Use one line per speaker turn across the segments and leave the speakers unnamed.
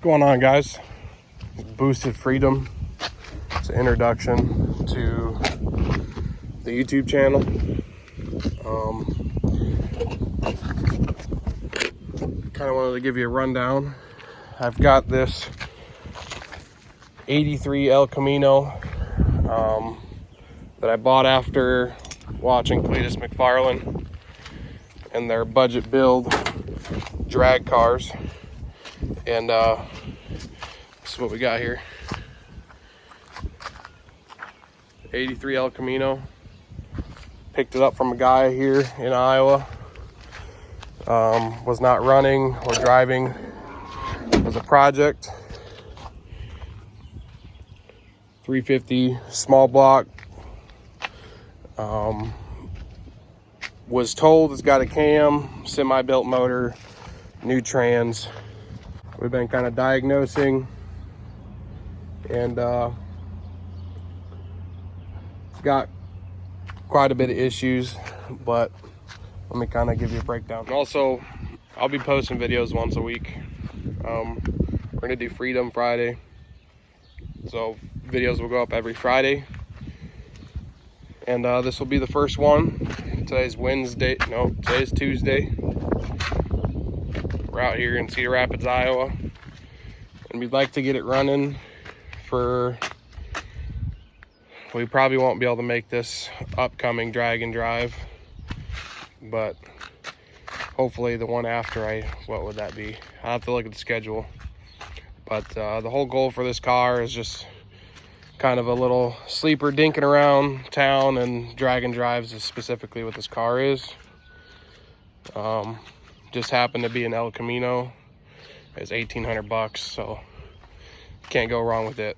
going on, guys? Boosted Freedom. It's an introduction to the YouTube channel. Kind of wanted to give you a rundown. I've got this 83 El Camino that I bought after watching Cletus McFarlane and their budget build drag cars. And this is what we got here. 83 El Camino. Picked it up from a guy here in Iowa. Was not running or driving. It was a project. 350 small block. Was told it's got a cam, semi-built motor, new trans. We've been kind of diagnosing, and it's got quite a bit of issues, but let me kind of give you a breakdown. And also, I'll be posting videos once a week. We're gonna do Freedom Friday, so videos will go up every Friday, and this will be the first one. Today's Tuesday. We're out here in Cedar Rapids, Iowa, and we'd like to get it running for, we probably won't be able to make this upcoming drag and drive, but hopefully the one after, what would that be? I'll have to look at the schedule. But the whole goal for this car is just kind of a little sleeper dinking around town, and drag and drives is specifically what this car is. Just happened to be an El Camino. It's 1,800 bucks, so can't go wrong with it.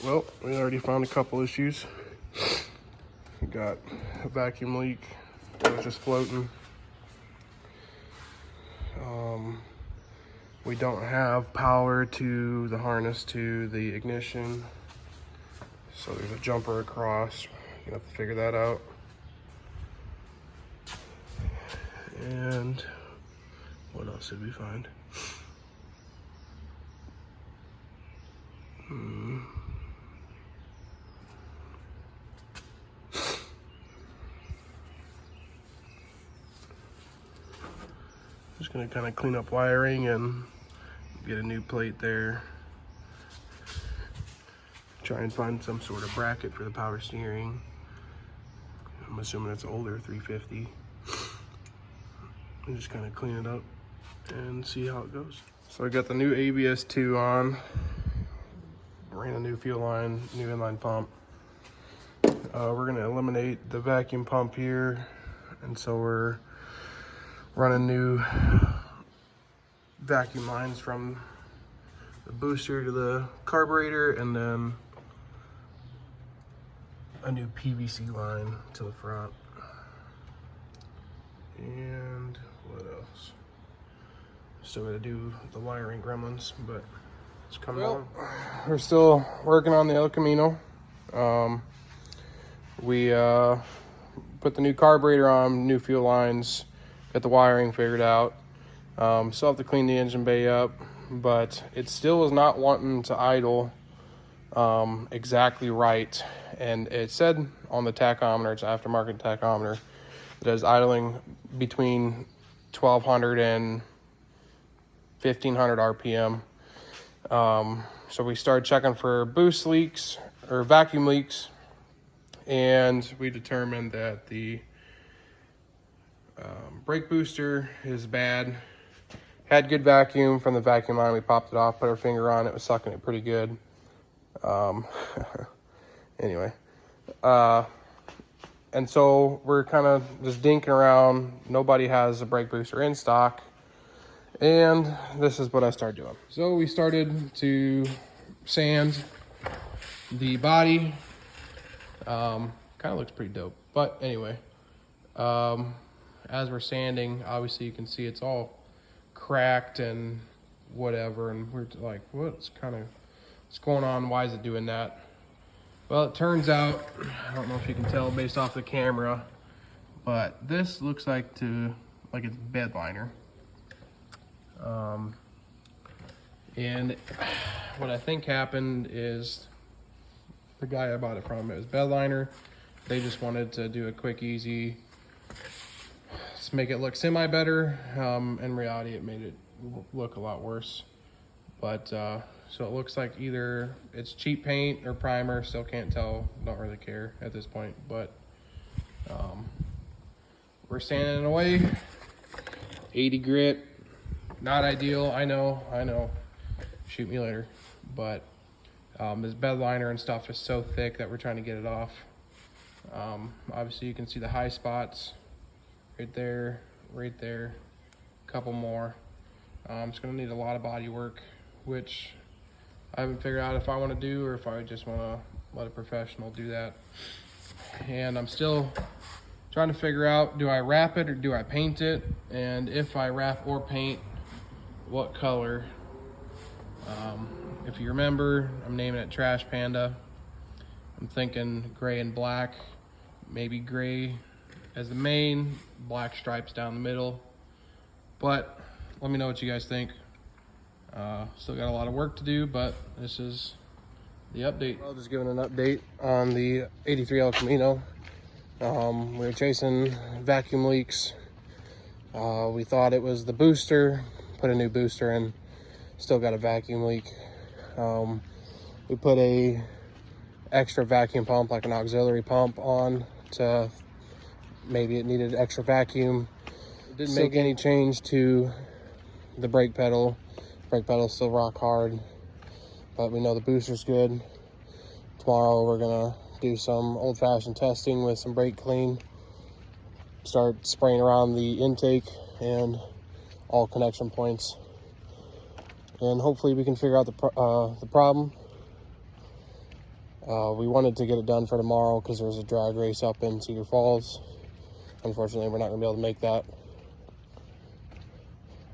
Well, we already found a couple issues. We got a vacuum leak. It was just floating. We don't have power to the harness to the ignition, so there's a jumper across. You have to figure that out. And what else did we find? Just gonna kind of clean up wiring and get a new plate there. Try and find some sort of bracket for the power steering. I'm assuming it's older, 350. And just kind of clean it up and see how it goes. So I got the new ABS2 on. Ran a new fuel line, new inline pump. We're gonna eliminate the vacuum pump here, and so we're running new vacuum lines from the booster to the carburetor, and then a new PVC line to the front. And what else? Still gotta do the wiring gremlins, but it's coming on. We're still working on the El Camino. We put the new carburetor on, new fuel lines, got the wiring figured out. Still have to clean the engine bay up, but it still is not wanting to idle exactly right. And it said on the tachometer, it's an aftermarket tachometer, that is idling between 1,200 and 1,500 RPM. So we started checking for boost leaks or vacuum leaks, and we determined that the brake booster is bad. Had good vacuum from the vacuum line. We popped it off, put our finger on it, was sucking it pretty good. Anyway, and so we're kind of just dinking around. Nobody has a brake booster in stock, and this is what I started doing. So we started to sand the body. Kind of looks pretty dope, but anyway, as we're sanding, obviously you can see it's all cracked and whatever, and we're like, what's going on? Why is it doing that? Well, it turns out, I don't know if you can tell based off the camera, but this looks like it's bed liner. And what I think happened is the guy I bought it from, it was bed liner. They just wanted to do a quick, easy, just make it look semi better. In reality, it made it look a lot worse. But so it looks like either it's cheap paint or primer. Still can't tell. Don't really care at this point. But we're sanding it away. 80 grit, not ideal. I know. Shoot me later. But this bed liner and stuff is so thick that we're trying to get it off. Obviously, you can see the high spots right there, a couple more. It's going to need a lot of body work, which I haven't figured out if I want to do or if I just want to let a professional do that. And I'm still trying to figure out, do I wrap it or do I paint it? And if I wrap or paint, what color? If you remember, I'm naming it Trash Panda. I'm thinking gray and black, maybe gray as the main, black stripes down the middle. But let me know what you guys think. Still got a lot of work to do, but this is the update. I'll just giving an update on the 83L Camino. We were chasing vacuum leaks. We thought it was the booster, put a new booster in, still got a vacuum leak. We put a extra vacuum pump, like an auxiliary pump, on to maybe it needed extra vacuum. Didn't make any change to the brake pedal. Brake pedal's still rock hard, but we know the booster's good. Tomorrow we're gonna do some old-fashioned testing with some brake clean, start spraying around the intake and all connection points, and hopefully we can figure out the problem. We wanted to get it done for tomorrow because there's a drag race up in Cedar Falls. Unfortunately, we're not gonna be able to make that.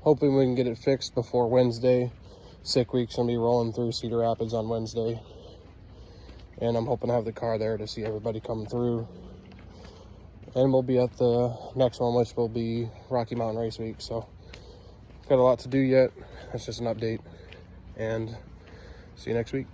Hoping we can get it fixed before Wednesday. Sick week's gonna be rolling through Cedar Rapids on Wednesday. And I'm hoping to have the car there to see everybody come through. And we'll be at the next one, which will be Rocky Mountain Race Week. So, got a lot to do yet. That's just an update. And see you next week.